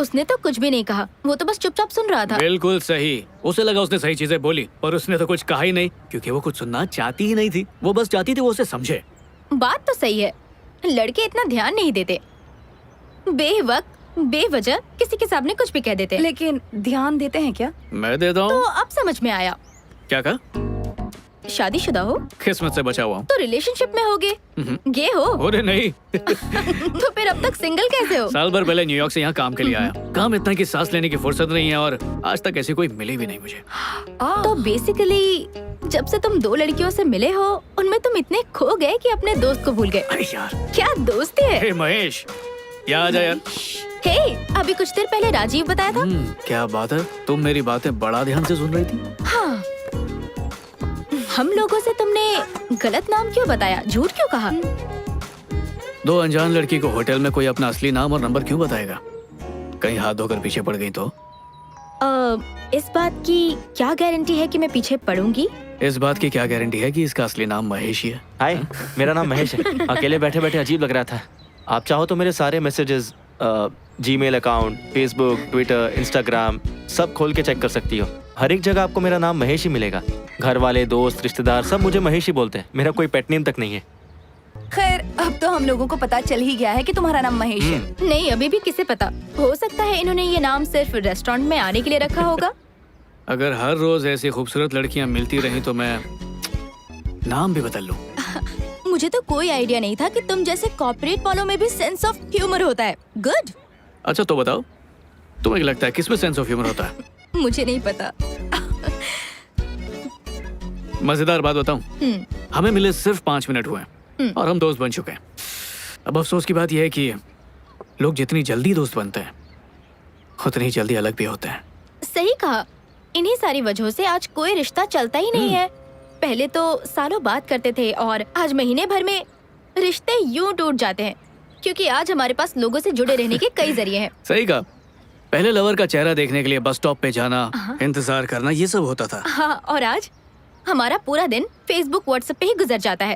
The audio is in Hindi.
उसने तो कुछ भी नहीं कहा, वो तो बस चुपचाप सुन रहा था। बिल्कुल सही, उसे लगा उसने सही चीजें बोली, पर उसने तो कुछ कहा ही नहीं, क्योंकि वो कुछ सुनना चाहती ही नहीं थी। वो बस चाहती थी वो उसे समझे। बात तो सही है, लड़के इतना ध्यान नहीं देते, बेवक्त बेवजह किसी के सामने कुछ भी कह देते। लेकिन ध्यान देते हैं क्या? मैं देता तो हूँ। अब समझ में आया। क्या कहा? शादीशुदा हो किस्मत से बचा हुआ हूँ। तो रिलेशनशिप में होगे, गे हो अरे नहीं। तो फिर अब तक सिंगल कैसे हो? साल भर पहले न्यूयॉर्क से यहाँ काम के लिए आया। काम इतना कि सांस लेने की फुर्सत नहीं है, और आज तक ऐसी कोई मिली भी नहीं मुझे। तो बेसिकली जब से तुम दो लड़कियों से मिले हो, उनमें तुम इतने खो गए कि अपने दोस्त को भूल गए। अरे यार, क्या दोस्ती है। हे महेश, यहाँ आ जा यार। हे, अभी कुछ देर पहले राजीव बताया था। क्या बात है, तुम मेरी बातें बड़ा ध्यान से सुन रही थी। हाँ, हम लोगों से तुमने गलत नाम क्यों बताया, झूठ क्यों कहा? दो अनजान लड़की को होटल में कोई अपना असली नाम और नंबर क्यों बताएगा? कहीं हाथ धोकर पीछे पड़ गई तो? इस बात की क्या गारंटी है कि मैं पीछे पड़ूंगी? इस बात की क्या गारंटी है कि इसका असली नाम महेश ही है? हाय, मेरा नाम महेश है। अकेले बैठे बैठे अजीब लग रहा था। आप चाहो तो मेरे सारे messages, Gmail account, Facebook, Twitter, Instagram सब खोल के चेक कर सकती हो। हर एक जगह आपको मेरा नाम महेश ही मिलेगा। घर वाले, दोस्त, रिश्तेदार सब मुझे महेश ही बोलते हैं। मेरा कोई पेट नेम तक नहीं है। खैर, अब तो हम लोगों को पता चल ही गया है कि तुम्हारा नाम महेश है। नहीं, अभी भी किसे पता, हो सकता है इन्होंने ये नाम सिर्फ रेस्टोरेंट में आने के लिए रखा होगा। अगर हर रोज ऐसी खूबसूरत लड़कियां मिलती रही तो मैं नाम भी बदल लूं। मुझे तो कोई आइडिया नहीं था कि तुम जैसे कॉर्पोरेट वालों में भी सेंस ऑफ ह्यूमर होता है। गुड। अच्छा तो बताओ, तुम्हें लगता है किसमें सेंस ऑफ ह्यूमर होता है? मुझे नहीं पता। मजेदार बात बताऊं, हमें मिले सिर्फ 5 मिनट हुए हैं और हम दोस्त बन चुके हैं। अब अफसोस की बात यह है कि लोग जितनी जल्दी दोस्त बनते हैं उतनी ही जल्दी अलग भी होते हैं। सही कहा, इन्हीं सारी वजहों से आज कोई रिश्ता चलता ही नहीं है। पहले तो सालों बात करते थे और आज महीने भर में रिश्ते यूं टूट जाते हैं, क्योंकि आज हमारे पास लोगों से जुड़े रहने के कई जरिए हैं। सही कहा, पहले लवर का चेहरा देखने के लिए बस स्टॉप पे जाना, इंतजार करना, ये सब होता था। हाँ, और आज हमारा पूरा दिन फेसबुक व्हाट्सएप पे ही गुजर जाता है।